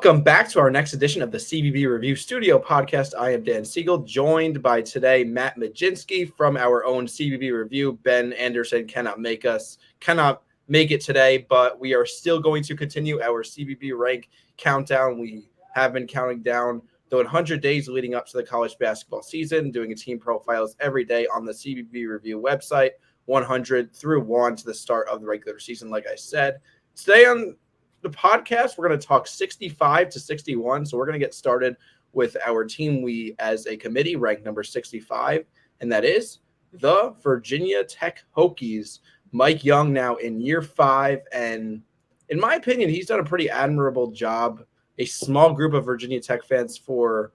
Welcome back to our next edition of the CBB Review Studio podcast. I am Dan Siegel, joined by today Mat Mlodzinski from our own CBB Review. Ben Anderson cannot make it today, but we are still going to continue our CBB rank countdown. We have been counting down the 100 days leading up to the college basketball season, doing a team profiles every day on the CBB Review website, 100 through 1 to the start of the regular season, like I said. Today on the podcast, we're going to talk 65 to 61. So we're going to get started with our team we, as a committee, rank number 65, and that is the Virginia Tech Hokies. Mike Young now in year 5, and in my opinion, he's done a pretty admirable job. A small group of Virginia Tech fans, for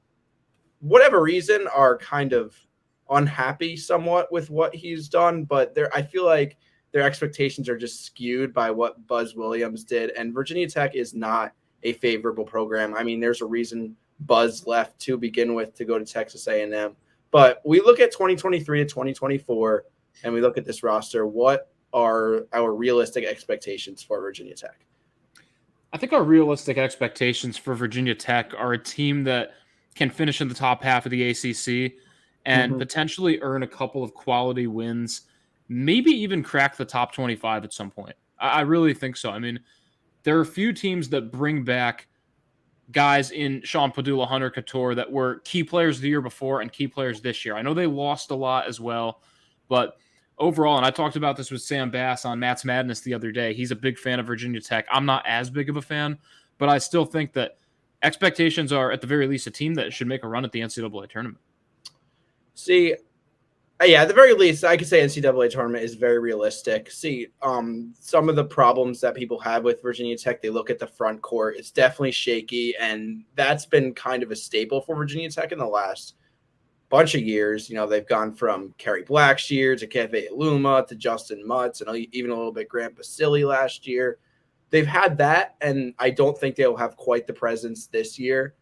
whatever reason, are kind of unhappy somewhat with what he's done, but I feel like their expectations are just skewed by what Buzz Williams did, and Virginia Tech is not a favorable program. I mean, there's a reason Buzz left to begin with to go to Texas A&M. But we look at 2023 to 2024, and we look at this roster. What are our realistic expectations for Virginia Tech? I think our realistic expectations for Virginia Tech are a team that can finish in the top half of the ACC and potentially earn a couple of quality wins, maybe even crack the top 25 at some point. I really think so. I mean, there are a few teams that bring back guys in Sean Padula, Hunter Couture that were key players the year before and key players this year. I know they lost a lot as well, but overall, and I talked about this with Sam Bass on Matt's Madness the other day, he's a big fan of Virginia Tech. I'm not as big of a fan, but I still think that expectations are, at the very least, a team that should make a run at the NCAA tournament. See, yeah, at the very least, I could say NCAA tournament is very realistic. See, some of the problems that people have with Virginia Tech, they look at the front court. It's definitely shaky, and that's been kind of a staple for Virginia Tech in the last bunch of years. You know, they've gone from Kerry Blackshear to Keve Aluma to Justin Mutz and even a little bit Grant Basile last year. They've had that, and I don't think they'll have quite the presence this year.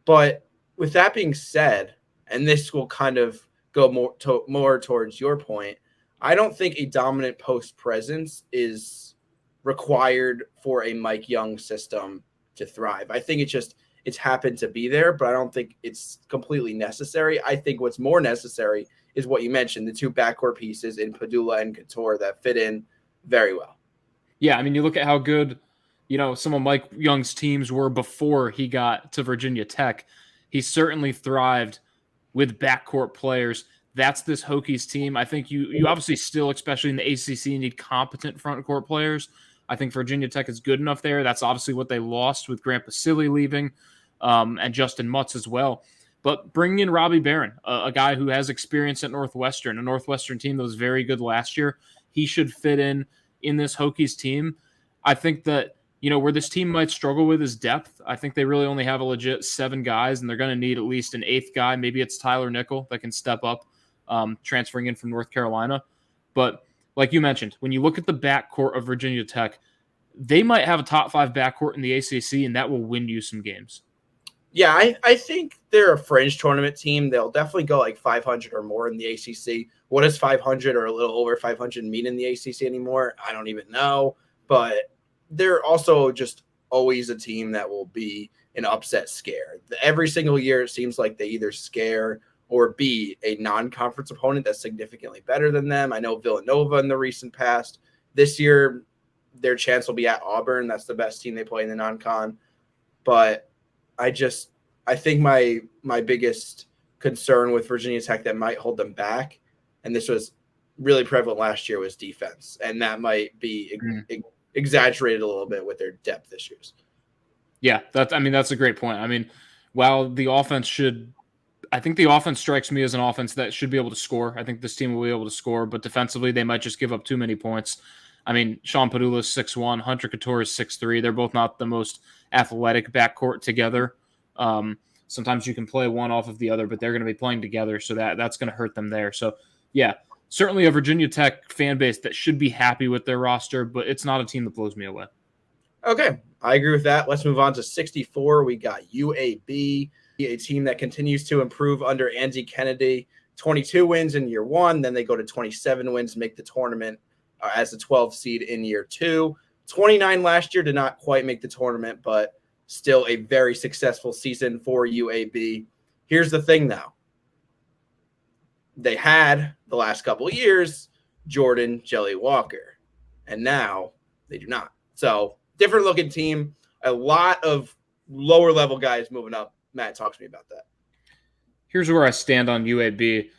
But with that being said, and this will kind of go more towards your point, I don't think a dominant post presence is required for a Mike Young system to thrive. I think it's happened to be there, but I don't think it's completely necessary. I think what's more necessary is what you mentioned, the two backcourt pieces in Padula and Couture that fit in very well. Yeah, I mean, you look at how good, some of Mike Young's teams were before he got to Virginia Tech. He certainly thrived with backcourt players. That's this Hokies team. I think you obviously still, especially in the ACC, need competent front court players. I think Virginia Tech is good enough there. That's obviously what they lost with Grant Basile leaving and Justin Mutz as well. But bringing in Robbie Barron, a guy who has experience at Northwestern, a Northwestern team that was very good last year, he should fit in this Hokies team. I think that where this team might struggle with is depth. I think they really only have a legit 7 guys, and they're going to need at least an 8th guy. Maybe it's Tyler Nickel that can step up, transferring in from North Carolina. But like you mentioned, when you look at the backcourt of Virginia Tech, they might have a top 5 backcourt in the ACC, and that will win you some games. Yeah, I think they're a fringe tournament team. They'll definitely go like 500 or more in the ACC. What does 500 or a little over 500 mean in the ACC anymore? I don't even know. But they're also just always a team that will be an upset scare. Every single year, it seems like they either scare or be a non-conference opponent that's significantly better than them. I know Villanova in the recent past. This year, their chance will be at Auburn. That's the best team they play in the non-con. But I think my biggest concern with Virginia Tech that might hold them back, and this was really prevalent last year, was defense. And that might be exaggerated a little bit with their depth issues. Yeah, that's a great point. I mean, while the offense I think the offense strikes me as an offense that should be able to score. I think this team will be able to score, but defensively they might just give up too many points. I mean, Sean Padula is 6'1", Hunter Couture is 6'3". They're both not the most athletic backcourt together. Sometimes you can play one off of the other, but they're going to be playing together, so that's going to hurt them there. So, yeah, certainly a Virginia Tech fan base that should be happy with their roster, but it's not a team that blows me away. Okay, I agree with that. Let's move on to 64. We got UAB, a team that continues to improve under Andy Kennedy. 22 wins in year 1, then they go to 27 wins, make the tournament as a 12 seed in year 2. 29 last year, did not quite make the tournament, but Still a very successful season for UAB. Here's the thing, though. They had, the last couple of years, Jordan Jelly Walker, and now they do not. So, different looking team. A lot of lower level guys moving up. Matt, talk to me about that. Here's where I stand on UAB.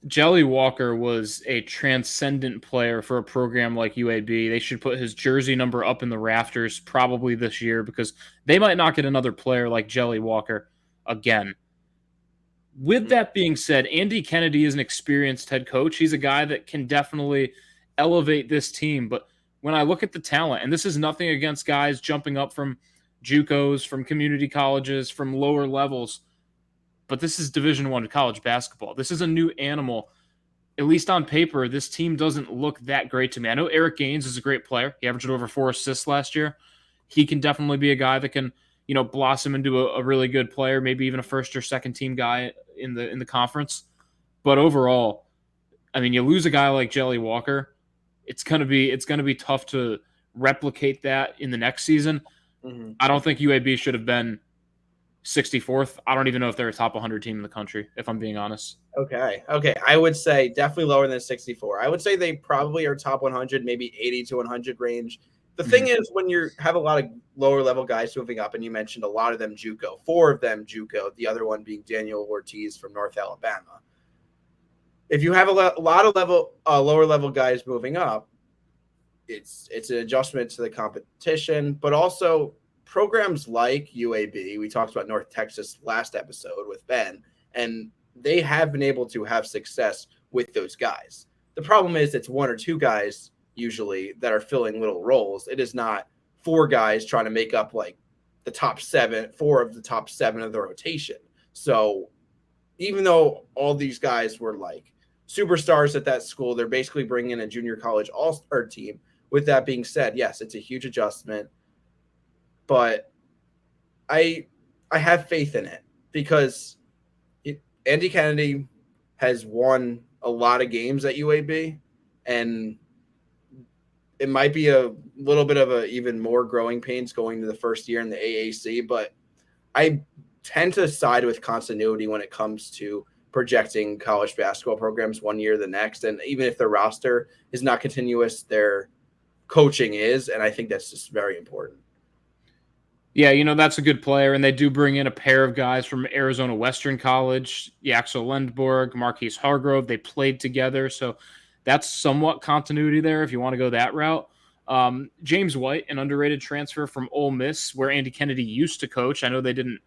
Jelly Walker was a transcendent player for a program like UAB. They should put his jersey number up in the rafters probably this year because they might not get another player like Jelly Walker again. With that being said, Andy Kennedy is an experienced head coach. He's a guy that can definitely elevate this team. But when I look at the talent, and this is nothing against guys jumping up from JUCOs, from community colleges, from lower levels, but this is Division I college basketball. This is a new animal. At least on paper, this team doesn't look that great to me. I know Eric Gaines is a great player. He averaged over 4 assists last year. He can definitely be a guy that can, blossom into a really good player, maybe even a first or second team guy in the conference. But overall, I mean, you lose a guy like Jelly Walker, it's gonna be tough to replicate that in the next season. Mm-hmm. I don't think UAB should have been 64th. I don't even know if they're a top 100 team in the country, if I'm being honest. Okay. I would say definitely lower than 64. I would say they probably are top 100, maybe 80 to 100 range. The thing is, when you have a lot of lower level guys moving up, and you mentioned a lot of them JUCO, 4 of them JUCO, the other one being Daniel Ortiz from North Alabama. If you have a lot of lower level guys moving up, it's an adjustment to the competition, but also programs like UAB, we talked about North Texas last episode with Ben, and they have been able to have success with those guys. The problem is it's 1 or 2 guys usually that are filling little roles. It is not 4 guys trying to make up like the top 7, 4 of the top 7 of the rotation. So even though all these guys were like superstars at that school, they're basically bringing in a junior college all-star team. With that being said, yes, it's a huge adjustment, but I have faith in it because Andy Kennedy has won a lot of games at UAB, and it might be a little bit of even more growing pains going to the first year in the AAC, but I tend to side with continuity when it comes to projecting college basketball programs one year to the next. And even if their roster is not continuous, their coaching is, and I think that's just very important. Yeah, that's a good player, and they do bring in a pair of guys from Arizona Western College, Yaxel Lendborg, Marquise Hargrove. They played together, so that's somewhat continuity there if you want to go that route. James White, an underrated transfer from Ole Miss, where Andy Kennedy used to coach. I know they didn't,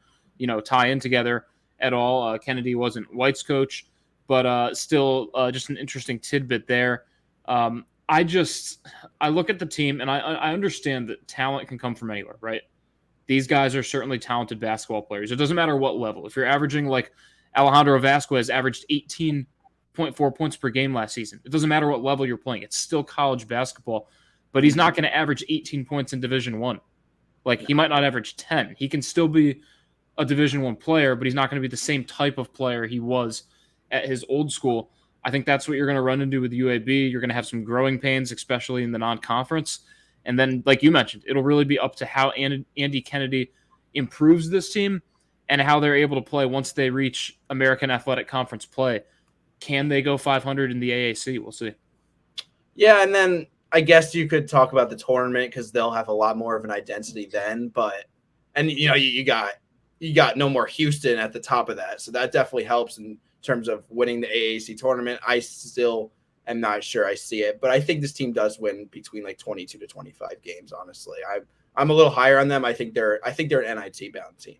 tie in together at all. Kennedy wasn't White's coach, but still just an interesting tidbit there. I look at the team, and I understand that talent can come from anywhere, right? These guys are certainly talented basketball players. It doesn't matter what level. If you're averaging like Alejandro Vasquez averaged 18.4 points per game last season, it doesn't matter what level you're playing. It's still college basketball, but he's not going to average 18 points in Division I. Like, he might not average 10. He can still be a Division I player, but he's not going to be the same type of player he was at his old school. I think that's what you're going to run into with UAB. You're going to have some growing pains, especially in the non-conference. And then, like you mentioned, it'll really be up to how Andy Kennedy improves this team and how they're able to play once they reach American Athletic Conference play. Can they go 500 in the AAC? We'll see. Yeah, and then I guess you could talk about the tournament because they'll have a lot more of an identity then. And you got no more Houston at the top of that, so that definitely helps in terms of winning the AAC tournament. I still am not sure I see it, but I think this team does win between like 22 to 25 games. Honestly, I'm a little higher on them. I think they're an NIT bound team.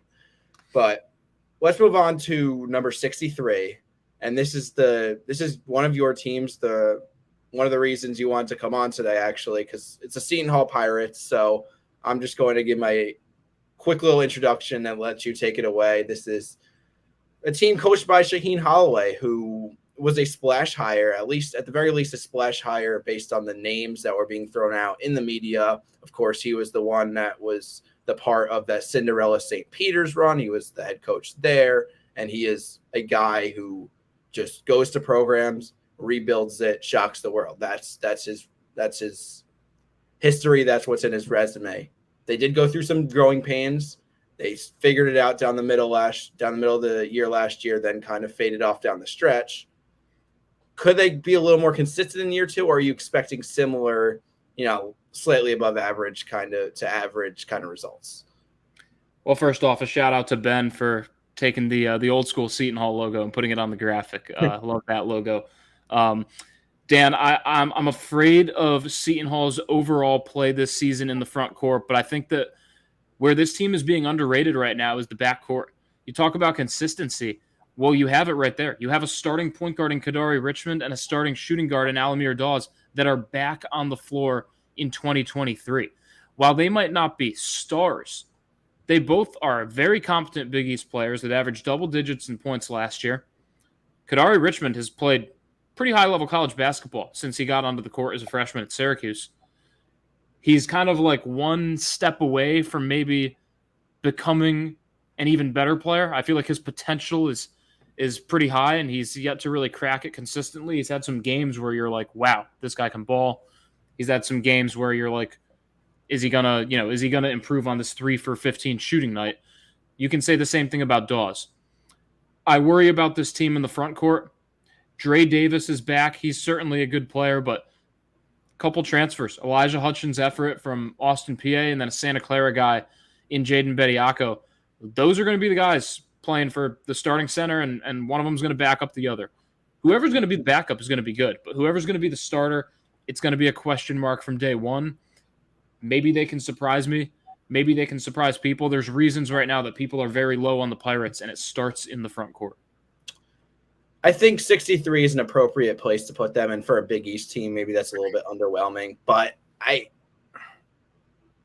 But let's move on to number 63, and this is one of your teams. One of the reasons you wanted to come on today, actually, because it's a Seton Hall Pirates. So I'm just going to give my quick little introduction and let you take it away. This is a team coached by Shaheen Halloway, who was a splash hire, at the very least a splash hire based on the names that were being thrown out in the media. Of course, he was the one that was the part of that Cinderella St. Peter's run. He was the head coach there, and he is a guy who just goes to programs, rebuilds it, shocks the world. That's his history. That's what's in his resume. They did go through some growing pains They figured it out down the middle of the year last year, then kind of faded off down the stretch. Could they be a little more consistent in year 2, or are you expecting similar, slightly above average to average kind of results? Well, first off, a shout out to Ben for taking the old school Seton Hall logo and putting it on the graphic. I love that logo. Dan, I'm afraid of Seton Hall's overall play this season in the front court, but I think that where this team is being underrated right now is the backcourt. You talk about consistency. Well, you have it right there. You have a starting point guard in Kadari Richmond and a starting shooting guard in Alamir Dawes that are back on the floor in 2023. While they might not be stars, they both are very competent Big East players that averaged double digits in points last year. Kadari Richmond has played pretty high-level college basketball since he got onto the court as a freshman at Syracuse. He's kind of like one step away from maybe becoming an even better player. I feel like his potential is pretty high, and he's yet to really crack it consistently. He's had some games where you're like, wow, this guy can ball. He's had some games where you're like, is he gonna improve on this 3 for 15 shooting night? You can say the same thing about Dawes. I worry about this team in the front court. Dre Davis is back. He's certainly a good player, but couple transfers. Elijah Hutchins-Everett from Austin, PA, and then a Santa Clara guy in Jaden Bediako. Those are going to be the guys playing for the starting center, and one of them is going to back up the other. Whoever's going to be the backup is going to be good, but whoever's going to be the starter, it's going to be a question mark from day one. Maybe they can surprise me. Maybe they can surprise people. There's reasons right now that people are very low on the Pirates, and it starts in the front court. I think 63 is an appropriate place to put them, and for a Big East team, maybe that's a little bit underwhelming. But I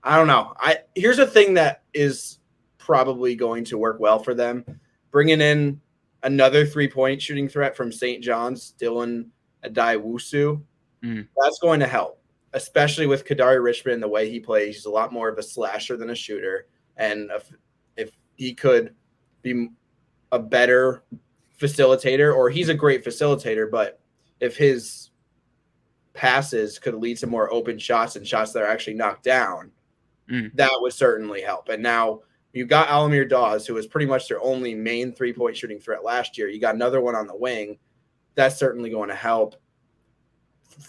don't know. Here's a thing that is probably going to work well for them: bringing in another 3-point shooting threat from St. John's, Dylan Adaiwusu. That's going to help, especially with Kadari Richmond and the way he plays. He's a lot more of a slasher than a shooter, and if he could be a better facilitator, or he's a great facilitator, but if his passes could lead to more open shots and shots that are actually knocked down, that would certainly help. And now you got Alamir Dawes, who was pretty much their only main 3-point shooting threat last year. You got another one on the wing. That's certainly going to help.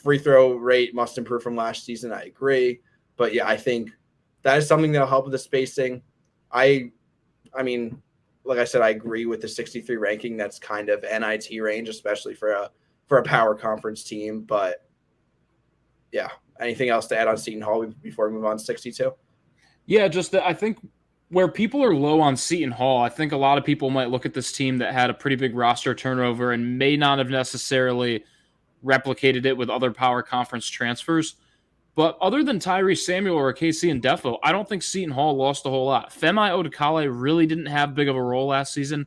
Free throw rate must improve from last season. I agree. But yeah, I think that is something that'll help with the spacing. I mean, like I said, I agree with the 63 ranking. That's kind of NIT range, especially for a power conference team. But yeah, anything else to add on Seton Hall before we move on to 62? Yeah, just that I think where people are low on Seton Hall, I think a lot of people might look at this team that had a pretty big roster turnover and may not have necessarily replicated it with other power conference transfers. But other than Tyrese Samuel or Casey and Defo, I don't think Seton Hall lost a whole lot. Femi Odekale really didn't have big of a role last season.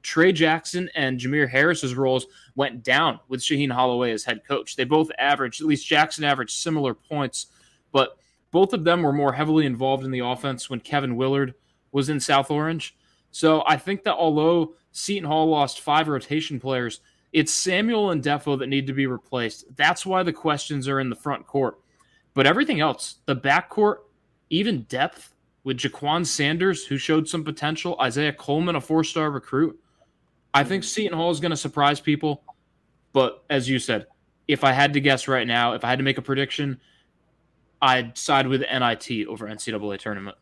Trey Jackson and Jameer Harris's roles went down with Shaheen Halloway as head coach. They both averaged, at least Jackson averaged similar points, but both of them were more heavily involved in the offense when Kevin Willard was in South Orange. So I think that although Seton Hall lost 5 rotation players, it's Samuel and Defo that need to be replaced. That's why the questions are in the front court. But everything else, the backcourt, even depth with Jaquan Sanders, who showed some potential, Isaiah Coleman, a 4-star recruit. I think Seton Hall is going to surprise people. But as you said, if I had to guess right now, if I had to make a prediction, I'd side with NIT over NCAA tournament.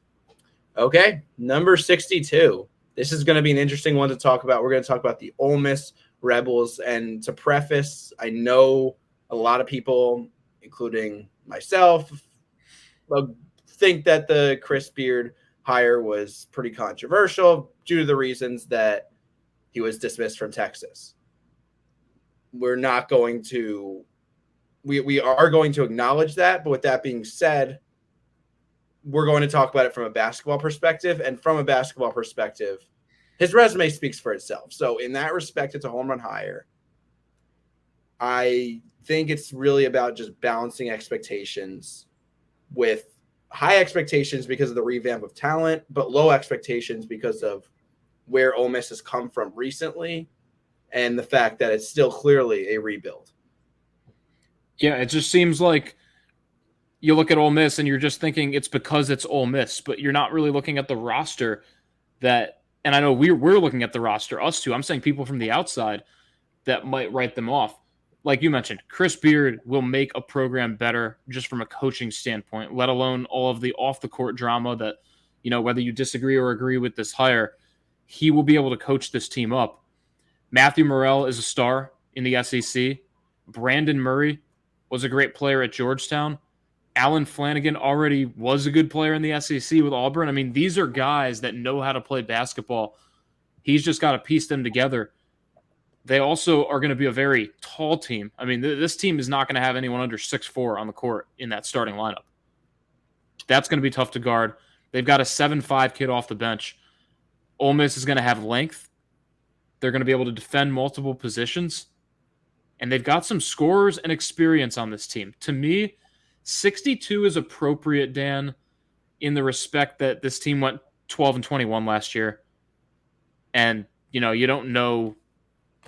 Okay, number 62. This is going to be an interesting one to talk about. We're going to talk about the Ole Miss Rebels. And to preface, I know a lot of people, including myself, think that the Chris Beard hire was pretty controversial due to the reasons that he was dismissed from Texas. We are going to acknowledge that, but with that being said, we're going to talk about it from a basketball perspective, and from a basketball perspective, his resume speaks for itself. So in that respect, it's a home run hire. I think it's really about just balancing expectations with high expectations because of the revamp of talent, but low expectations because of where Ole Miss has come from recently and the fact that it's still clearly a rebuild. Yeah, it just seems like you look at Ole Miss and you're just thinking it's because it's Ole Miss, but you're not really looking at the roster that, and I know we're looking at the roster, us two. I'm saying people from the outside that might write them off. Like you mentioned, Chris Beard will make a program better just from a coaching standpoint, let alone all of the off the court drama that, whether you disagree or agree with this hire, he will be able to coach this team up. Matthew Morrell is a star in the SEC. Brandon Murray was a great player at Georgetown. Alan Flanagan already was a good player in the SEC with Auburn. I mean, these are guys that know how to play basketball. He's just got to piece them together. They also are going to be a very tall team. I mean, this team is not going to have anyone under 6'4" on the court in that starting lineup. That's going to be tough to guard. They've got a 7'5" kid off the bench. Ole Miss is going to have length. They're going to be able to defend multiple positions. And they've got some scorers and experience on this team. To me, 62 is appropriate, Dan, in the respect that this team went 12-21 last year. And, you don't know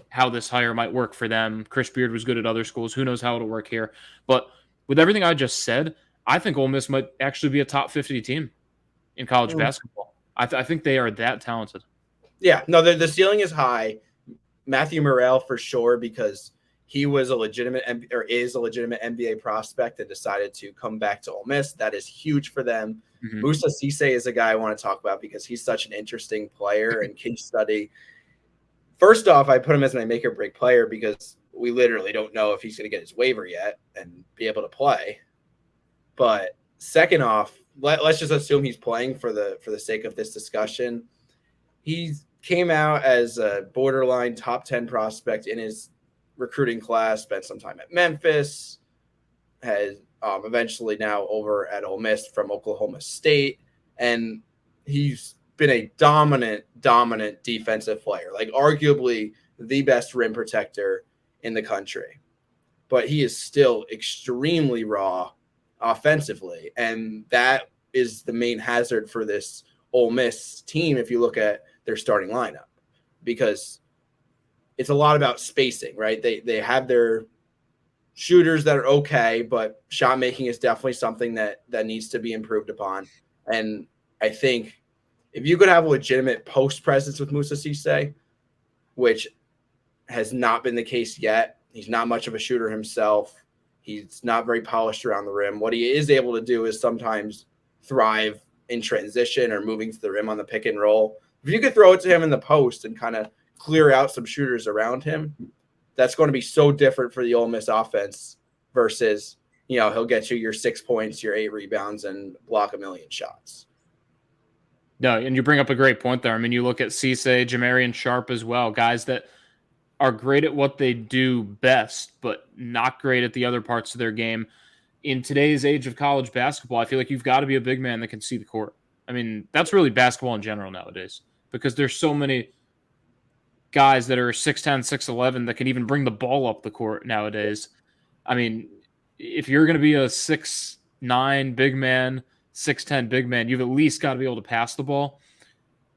how this hire might work for them. Chris Beard was good at other schools. Who knows how it'll work here? But with everything I just said, I think Ole Miss might actually be a top 50 team in college basketball. I think they are that talented. Yeah, no, the ceiling is high. Matthew Morrell for sure, because he was is a legitimate NBA prospect and decided to come back to Ole Miss. That is huge for them. Mm-hmm. Musa Cisse is a guy I want to talk about because he's such an interesting player and case study. First off, I put him as my make or break player because we literally don't know if he's going to get his waiver yet and be able to play. But second off, let's just assume he's playing for the sake of this discussion. He came out as a borderline top 10 prospect in his recruiting class, spent some time at Memphis, has eventually now over at Ole Miss from Oklahoma State, and he's been a dominant defensive player, like arguably the best rim protector in the country. But he is still extremely raw offensively, and that is the main hazard for this Ole Miss team if you look at their starting lineup, because it's a lot about spacing, right? They have their shooters that are okay, but shot making is definitely something that needs to be improved upon. And I think if you could have a legitimate post presence with Musa Cisse, which has not been the case yet, he's not much of a shooter himself. He's not very polished around the rim. What he is able to do is sometimes thrive in transition or moving to the rim on the pick and roll. If you could throw it to him in the post and kind of clear out some shooters around him, that's going to be so different for the Ole Miss offense versus, he'll get you your 6 points, your 8 rebounds, and block a million shots. No, and you bring up a great point there. I mean, you look at Cisse, Jamarian Sharp as well, guys that are great at what they do best, but not great at the other parts of their game. In today's age of college basketball, I feel like you've got to be a big man that can see the court. I mean, that's really basketball in general nowadays, because there's so many guys that are 6'10", 6'11" that can even bring the ball up the court nowadays. I mean, if you're going to be a 6'9" big man, 6'10" big man, you've at least got to be able to pass the ball.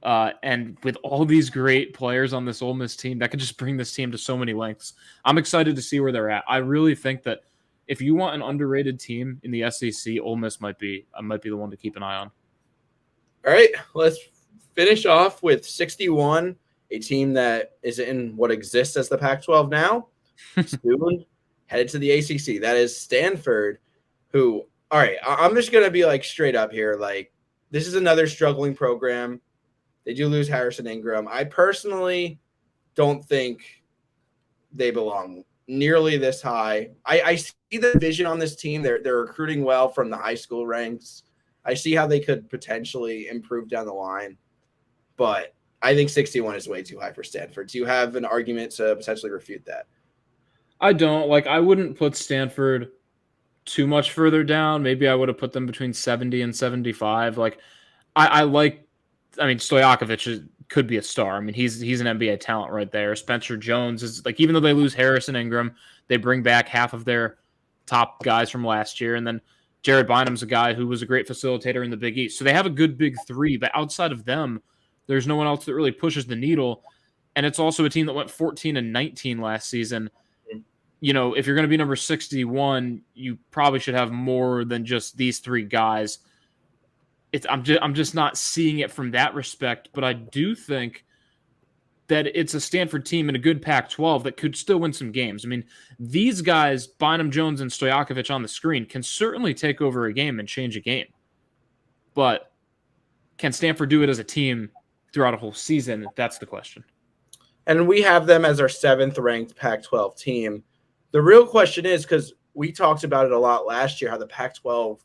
And with all these great players on this Ole Miss team, that could just bring this team to so many lengths. I'm excited to see where they're at. I really think that if you want an underrated team in the SEC, Ole Miss might be the one to keep an eye on. All right, let's finish off with 61, a team that is in what exists as the Pac-12 now, soon headed to the ACC. That is Stanford, who, all right, I'm just going to be like straight up here. Like, this is another struggling program. They do lose Harrison Ingram. I personally don't think they belong nearly this high. I see the vision on this team. They're recruiting well from the high school ranks. I see how they could potentially improve down the line, but I think 61 is way too high for Stanford. Do you have an argument to potentially refute that? I don't. I wouldn't put Stanford too much further down. Maybe I would have put them between 70 and 75. Stojakovic could be a star. I mean, he's an NBA talent right there. Spencer Jones is even though they lose Harrison Ingram, they bring back half of their top guys from last year. And then Jared Bynum's a guy who was a great facilitator in the Big East. So they have a good big three, but outside of them, there's no one else that really pushes the needle. And it's also a team that went 14-19 last season. If you're going to be number 61, you probably should have more than just these three guys. I'm just not seeing it from that respect. But I do think that it's a Stanford team in a good Pac-12 that could still win some games. I mean, these guys, Bynum, Jones, and Stojakovic on the screen, can certainly take over a game and change a game. But can Stanford do it as a team throughout a whole season? That's the question. And we have them as our 7th-ranked Pac-12 team. The real question is, because we talked about it a lot last year, how the Pac-12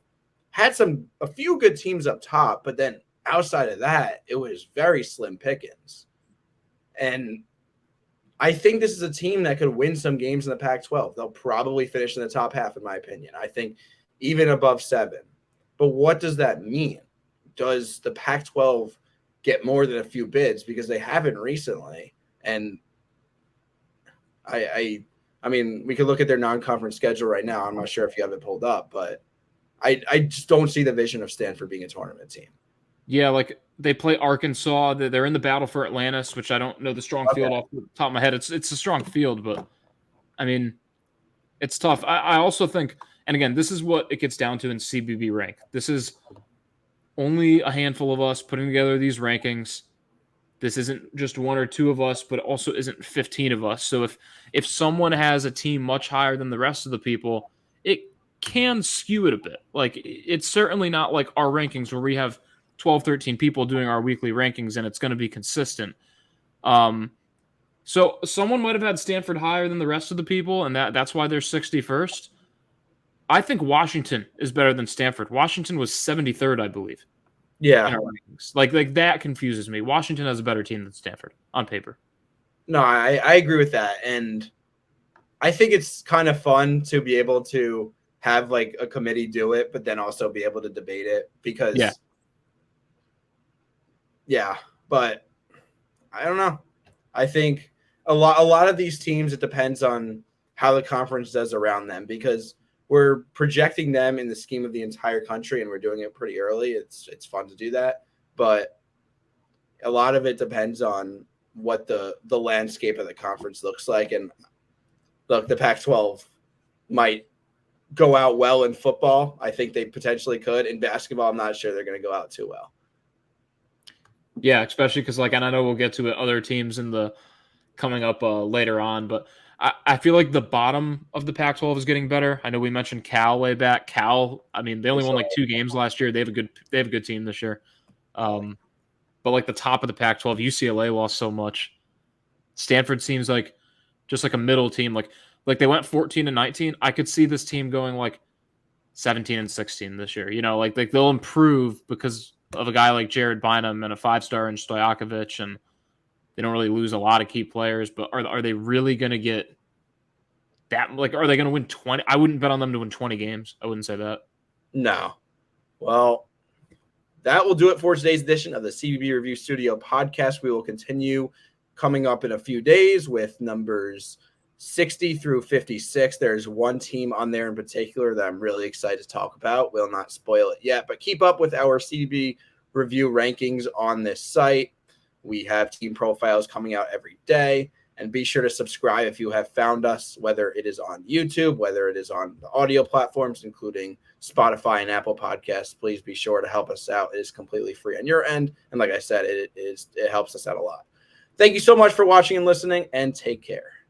had a few good teams up top, but then outside of that, it was very slim pickings. And I think this is a team that could win some games in the Pac-12. They'll probably finish in the top half, in my opinion. I think even above 7. But what does that mean? Does the Pac-12 get more than a few bids? Because they haven't recently. And I mean, we could look at their non-conference schedule right now. I'm not sure if you have it pulled up, but I just don't see the vision of Stanford being a tournament team. Yeah, like they play Arkansas. They're in the battle for Atlantis, which I don't know the strong field off the top of my head. It's a strong field, but I mean, it's tough. I also think, and again, this is what it gets down to in CBB rank. This is only a handful of us putting together these rankings. This isn't just one or two of us, but also isn't 15 of us. So if someone has a team much higher than the rest of the people, it can skew it a bit. Like, it's certainly not like our rankings where we have 12, 13 people doing our weekly rankings and it's going to be consistent. So someone might have had Stanford higher than the rest of the people, and that's why they're 61st. I think Washington is better than Stanford. Washington was 73rd, I believe. Yeah. In our rankings. Like that confuses me. Washington has a better team than Stanford on paper. No, I agree with that. And I think it's kind of fun to be able to have like a committee do it, but then also be able to debate it because but I don't know. I think a lot of these teams, it depends on how the conference does around them because we're projecting them in the scheme of the entire country and we're doing it pretty early. It's fun to do that, but a lot of it depends on what the landscape of the conference looks like. And look, the Pac-12 might go out well in football. I think they potentially could. In basketball, I'm not sure they're going to go out too well. Yeah, especially because, like, and I know we'll get to it, other teams in the coming up later on, but I feel like the bottom of the Pac-12 is getting better. I know we mentioned Cal way back. Cal, I mean, they only won like 2 games last year. They have a good team this year. But like the top of the Pac-12, UCLA lost so much. Stanford seems like just like a middle team. Like they went 14-19. I could see this team going like 17-16 this year. You know, like they'll improve because of a guy like Jared Bynum and a 5-star in Stojakovic, and they don't really lose a lot of key players. But are they really going to get that? Like, are they going to win 20? I wouldn't bet on them to win 20 games. I wouldn't say that. No. Well, that will do it for today's edition of the CBB Review Studio podcast. We will continue coming up in a few days with numbers 60 through 56. There's one team on there in particular that I'm really excited to talk about. Will not spoil it yet, but keep up with our CBB review rankings on this site. We have team profiles coming out every day, and be sure to subscribe if you have found us, whether it is on YouTube, whether it is on the audio platforms, including Spotify and Apple Podcasts. Please be sure to help us out. It is completely free on your end. And like I said, it helps us out a lot. Thank you so much for watching and listening, and take care.